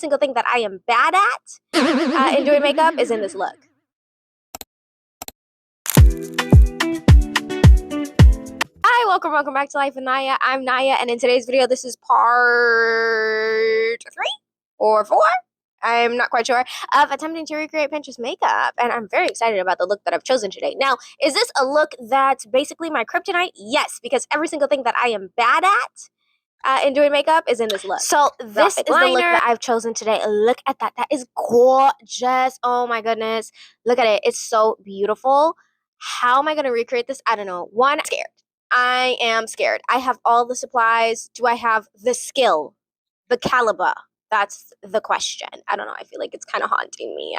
single thing that I am bad at in doing makeup is in this look. Hi, welcome back to Life with Naya. I'm Naya, and in today's video, this is part 3 or 4. I'm not quite sure, of attempting to recreate Pinterest makeup, and I'm very excited about the look that I've chosen today. Now, is this a look that's basically my kryptonite? Yes, because every single thing that I am bad at in doing makeup is in this look. So this is the look that I've chosen today. Look at that. That is gorgeous. Oh my goodness. Look at it. It's so beautiful. How am I going to recreate this? I don't know. One, I'm scared. I am scared. I have all the supplies. Do I have the skill? The caliber? That's the question. I don't know. I feel like it's kind of haunting me.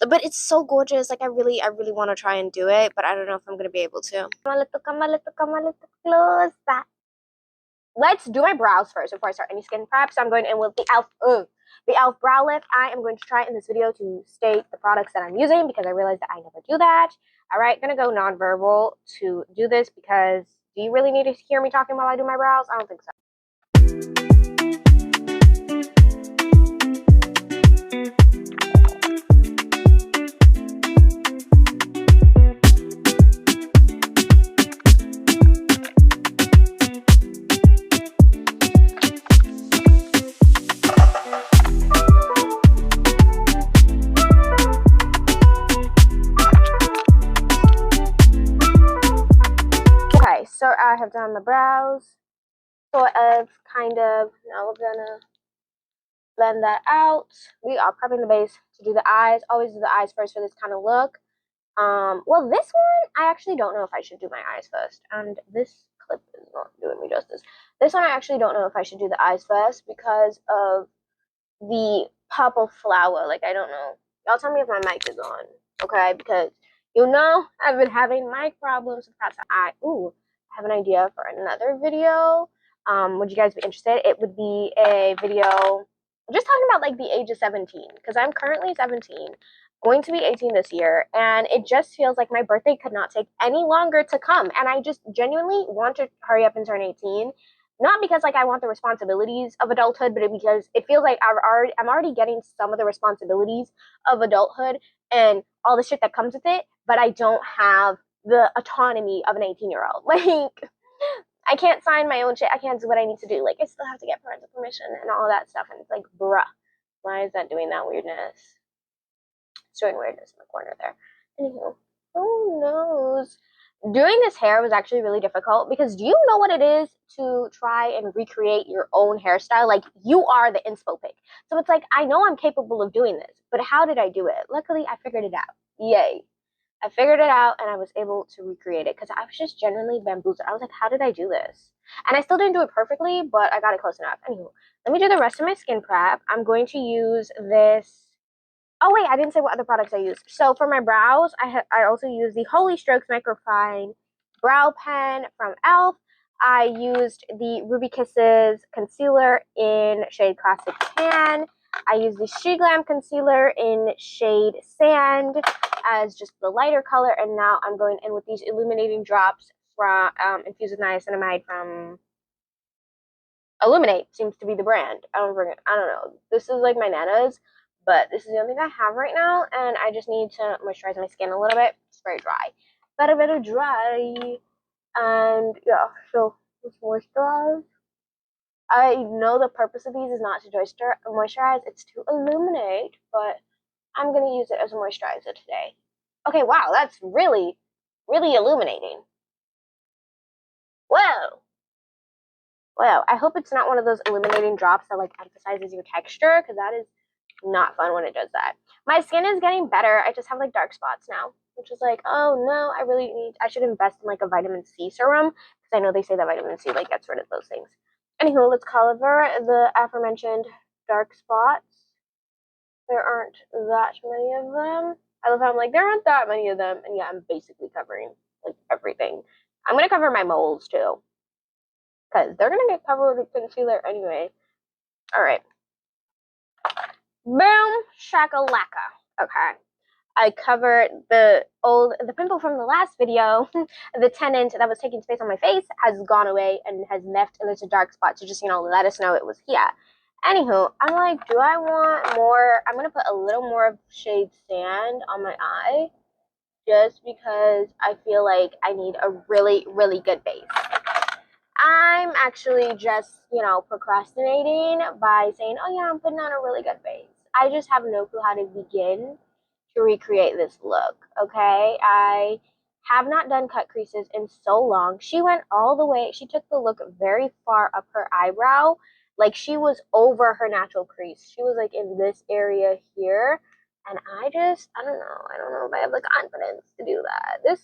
But it's so gorgeous. Like I really want to try and do it, but I don't know if I'm going to be able to. Come a little closer. Let's do my brows first before I start any skin prep. So I'm going in with the e.l.f. brow lift. I am going to try in this video to state the products that I'm using because I realized that I never do that. All right, gonna go nonverbal to do this because do you really need to hear me talking while I do my brows? I don't think so. So I have done my brows, sort of, kind of. Now we're gonna blend that out. We are prepping the base to do the eyes. Always do the eyes first for this kind of look. Well, this one, I actually don't know if I should do my eyes first. And this clip is not doing me justice. This one, I actually don't know if I should do the eyes first because of the purple flower. Like, I don't know. Y'all tell me if my mic is on, okay? Because, you know, I've been having mic problems. Perhaps I have an idea for another video. Would you guys be interested? It would be a video just talking about like the age of 17 because I'm currently 17, going to be 18 this year, and it just feels like my birthday could not take any longer to come, and I just genuinely want to hurry up and turn 18. Not because like I want the responsibilities of adulthood, but because it feels like I'm already getting some of the responsibilities of adulthood and all the shit that comes with it, but I don't have the autonomy of an 18-year-old. Like, I can't sign my own shit. I can't do what I need to do. Like, I still have to get parental permission and all that stuff. And it's like, bruh, why is that doing that weirdness? It's doing weirdness in the corner there. Anywho, who knows? Doing this hair was actually really difficult because do you know what it is to try and recreate your own hairstyle? Like, you are the inspo pick. So it's like, I know I'm capable of doing this, but how did I do it? Luckily, I figured it out. Yay. I figured it out and I was able to recreate it because I was just genuinely bamboozled. I was like, how did I do this? And I still didn't do it perfectly, but I got it close enough. Anyway, let me do the rest of my skin prep. I'm going to use this. Oh, wait, I didn't say what other products I used. So for my brows, I also use the Holy Strokes Microfine Brow Pen from e.l.f. I used the Ruby Kisses Concealer in shade Classic Tan. I used the She Glam Concealer in shade Sand as just the lighter color, and now I'm going in with these illuminating drops from infused with niacinamide from Illuminate. Seems to be the brand. I don't know. This is like my Nana's, but this is the only thing I have right now, and I just need to moisturize my skin a little bit. It's very dry, but a bit dry, and yeah. So let's moisturize. I know the purpose of these is not to moisturize, it's to illuminate, but I'm going to use it as a moisturizer today. Okay, wow, that's really, really illuminating. Whoa. Well, I hope it's not one of those illuminating drops that like emphasizes your texture, because that is not fun when it does that. My skin is getting better. I just have like dark spots now, which is like, oh no, I should invest in like a vitamin C serum, because I know they say that vitamin C like gets rid of those things. Anywho, let's cover the aforementioned dark spots. There aren't that many of them. I love how I'm like, there aren't that many of them. And yeah, I'm basically covering like everything. I'm going to cover my moles too, because they're going to get covered with concealer anyway. All right. Boom, shakalaka. Okay. I covered the pimple from the last video. The tenant that was taking space on my face has gone away and has left a little dark spot to just, let us know it was here. Anywho, I'm like, do I want more? I'm gonna put a little more of shade sand on my eye just because I feel like I need a really, really good base. I'm actually just, procrastinating by saying, oh yeah, I'm putting on a really good base. I just have no clue how to begin to recreate this look, okay? I have not done cut creases in so long. She went all the way, she took the look very far up her eyebrow. Like she was over her natural crease. She was like in this area here. And I don't know. I don't know if I have the confidence to do that.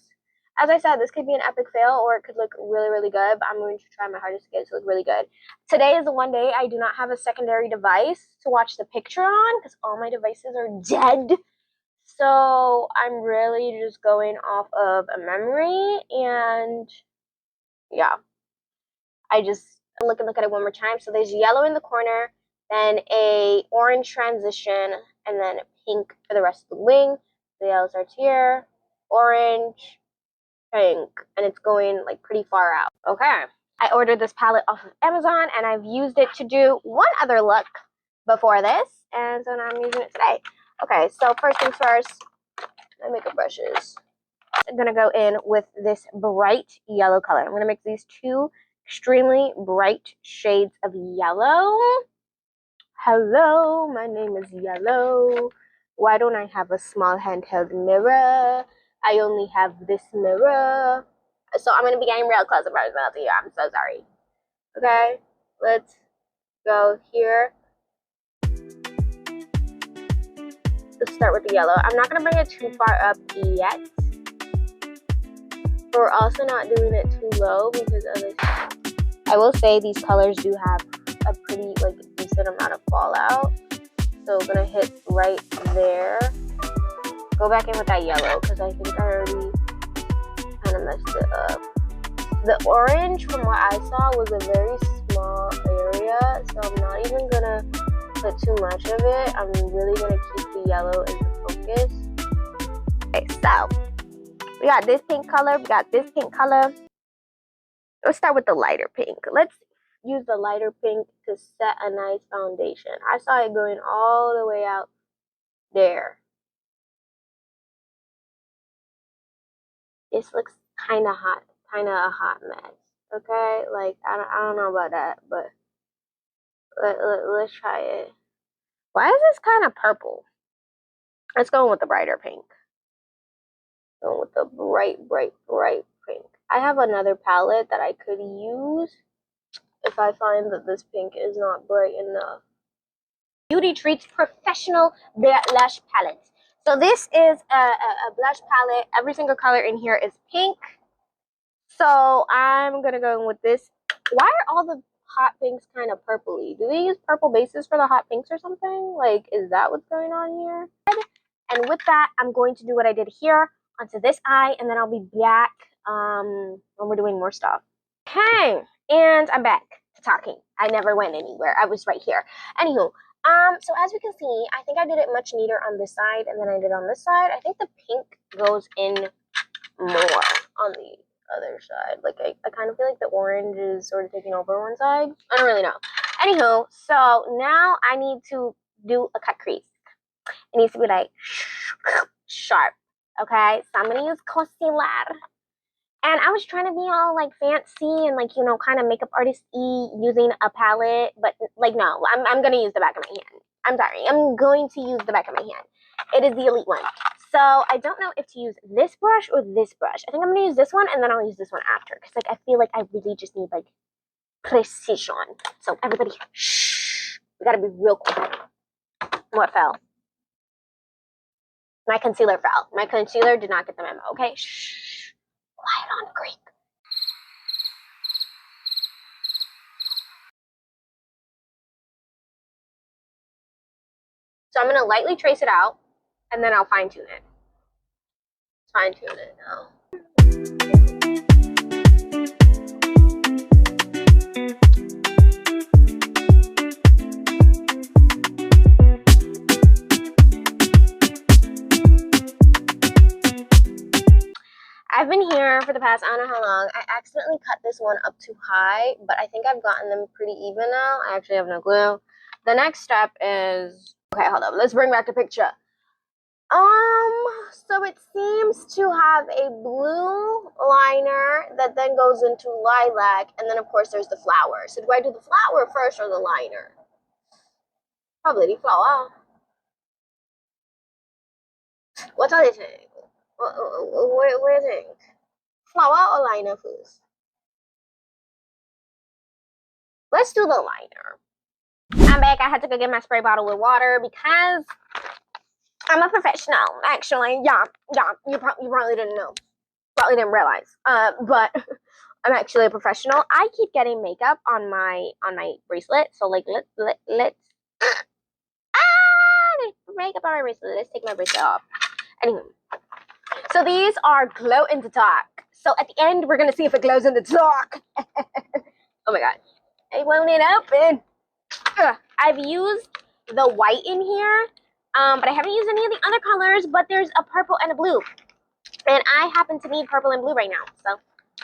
As I said, this could be an epic fail or it could look really, really good, but I'm going to try my hardest to get it to look really good. Today is the one day I do not have a secondary device to watch the picture on because all my devices are dead. So I'm really just going off of a memory, and yeah, I'm look at it one more time. So there's yellow in the corner, then a orange transition, and then pink for the rest of the wing. The yellow starts here, orange, pink, and it's going like pretty far out. Okay, I ordered this palette off of Amazon, and I've used it to do one other look before this, and so now I'm using it today. Okay, so first things first, my makeup brushes. I'm gonna go in with this bright yellow color. I'm gonna mix these two extremely bright shades of yellow. Hello, my name is Yellow. Why don't I have a small handheld mirror? I only have this mirror. So I'm gonna be getting real close up to you. I'm so sorry. Okay, let's go here. Let's start with the yellow. I'm not gonna bring it too far up yet. But we're also not doing it too low because I will say these colors do have a pretty decent amount of fallout. So we're gonna hit right there. Go back in with that yellow because I think I already kind of messed it up. The orange, from what I saw, was a very small area, so I'm not even gonna put too much of it. I'm really gonna keep the yellow as the focus. Okay, so we got this pink color, we got this pink color. Let's start with the lighter pink. Let's use the lighter pink to set a nice foundation. I saw it going all the way out there. This looks kind of hot, kind of a hot mess. Okay, like I don't know about that, but let's try it. Why is this kind of purple? Let's go with the brighter pink. Go with the bright pink. I have another palette that I could use if I find that this pink is not bright enough. Beauty Treats Professional Blush Palette. So this is a blush palette. Every single color in here is pink. So I'm gonna go with this. Why are all the hot pinks kind of purpley? Do they use purple bases for the hot pinks or something? Like, is that what's going on here? And with that, I'm going to do what I did here onto this eye, and then I'll be back when we're doing more stuff. Okay, and I'm back to talking. I never went anywhere. I was right here. Anywho, so as we can see, I think I did it much neater on this side, and then I did on this side. I think the pink goes in more on the other side. Like, I kind of feel like the orange is sort of taking over one side. I don't really know. Anywho, so now I need to do a cut crease. It needs to be like sharp. Okay, so I'm gonna use concealer. And I was trying to be all like fancy and kind of makeup artist-y using a palette, but no, I'm gonna use the back of my hand. I'm sorry, I'm going to use the back of my hand. It is the Elite one. So I don't know if to use this brush or this brush. I think I'm gonna use this one and then I'll use this one after because I feel like I really just need precision. So everybody, shh, we gotta be real quiet. What fell? My concealer fell. My concealer did not get the memo. Okay, shh, quiet on the creek. So I'm gonna lightly trace it out, and then I'll fine tune it. Fine tune it now. I've been here for the past, I don't know how long. I accidentally cut this one up too high, but I think I've gotten them pretty even now. I actually have no clue. the next step is, okay, hold up. Let's bring back the picture. So it seems to have a blue liner that then goes into lilac, and then of course there's the flower. So do I do the flower first or the liner? Probably the flower. What do you think? What do you think? Flower or liner first? Let's do the liner. I'm back. I had to go get my spray bottle with water because I'm a professional, actually. Yeah. You probably didn't know. Probably didn't realize. But I'm actually a professional. I keep getting makeup on my bracelet. So like let's there's makeup on my bracelet. Let's take my bracelet off. Anyway. So these are glow in the dark. So at the end we're gonna see if it glows in the dark. Oh my god. It won't open. I've used the white in here. But I haven't used any of the other colors, but there's a purple and a blue. And I happen to need purple and blue right now. So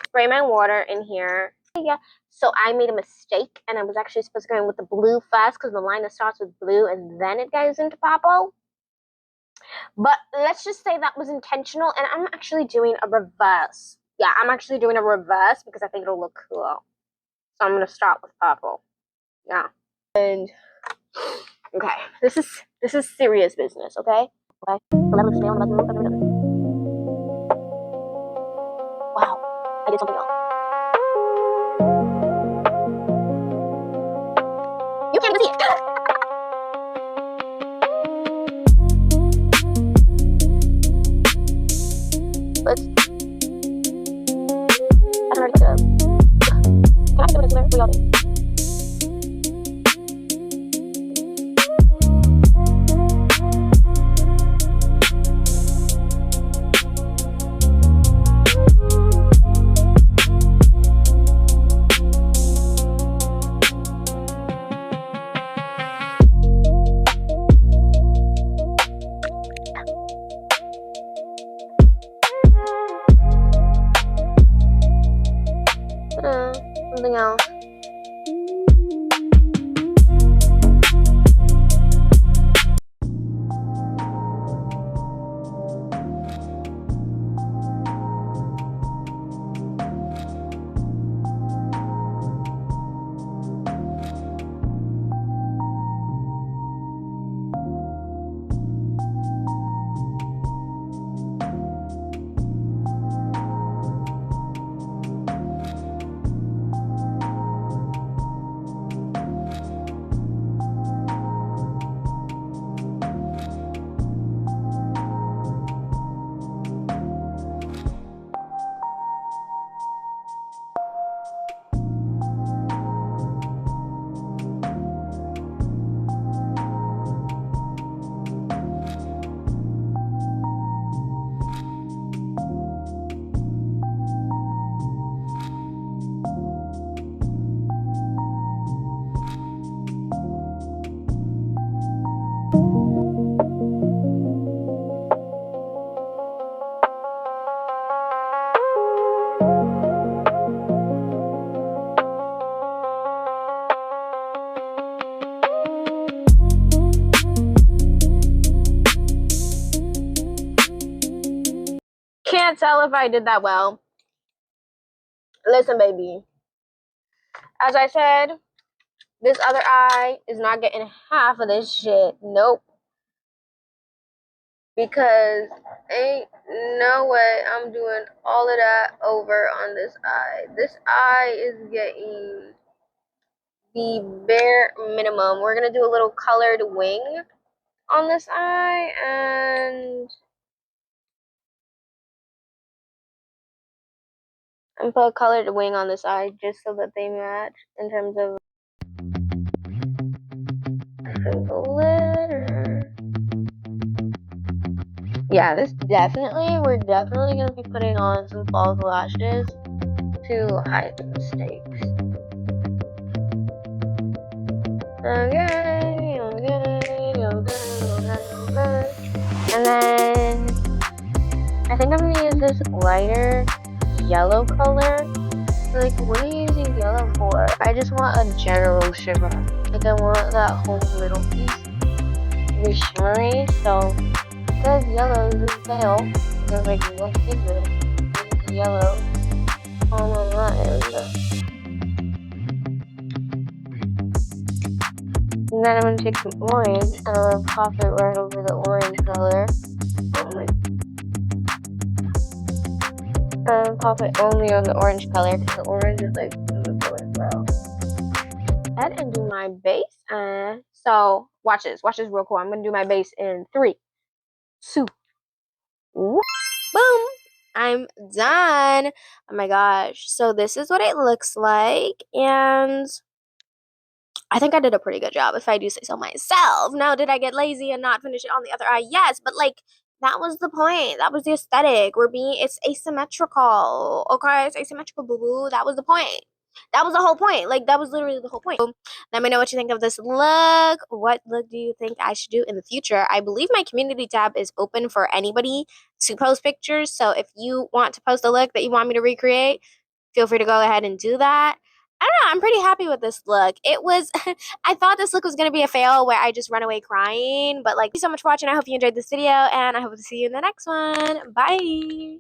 spray my water in here. Yeah. So I made a mistake, and I was actually supposed to go in with the blue first because the liner starts with blue and then it goes into purple. But let's just say that was intentional, and I'm actually doing a reverse. Yeah, I'm actually doing a reverse because I think it'll look cool. So I'm going to start with purple. Yeah. And okay, this is serious business, okay? Okay. Wow, I did something else. You can't even see it. Let's. I don't know how to get it up. Can I do it there? What y'all do? Something else. Can't tell if I did that well. Listen, baby. As I said, this other eye is not getting half of this shit. Nope. Because ain't no way I'm doing all of that over on this eye. This eye is getting the bare minimum. We're going to do a little colored wing on this eye, and put a colored wing on this eye just so that they match in terms of glitter. Yeah, we're definitely gonna be putting on some false lashes to hide the mistakes. Okay. And then I think I'm gonna use this lighter yellow color. Like, what are you using yellow for? I just want a general shimmer. I Like I want that whole middle piece to be shimmery. So because yellow is pale, it's like what is it? It's yellow all on that area. And then I'm gonna take some orange and I'm gonna pop it right over the orange color. Pop it only on the orange color because the orange is like the color as well. Ahead and do my base. So watch this real cool. I'm gonna do my base in 3, 2, 1. Boom! I'm done. Oh my gosh. So this is what it looks like, and I think I did a pretty good job if I do say so myself. Now, did I get lazy and not finish it on the other eye? Yes, but like that was the point. That was the aesthetic. It's asymmetrical. Okay, it's asymmetrical, boo boo. That was the point. That was the whole point. Like that was literally the whole point. Let me know what you think of this look. What look do you think I should do in the future? I believe my community tab is open for anybody to post pictures. So if you want to post a look that you want me to recreate, feel free to go ahead and do that. I don't know. I'm pretty happy with this look. It was, I thought this look was going to be a fail where I just run away crying. But like, thank you so much for watching. I hope you enjoyed this video and I hope to see you in the next one. Bye.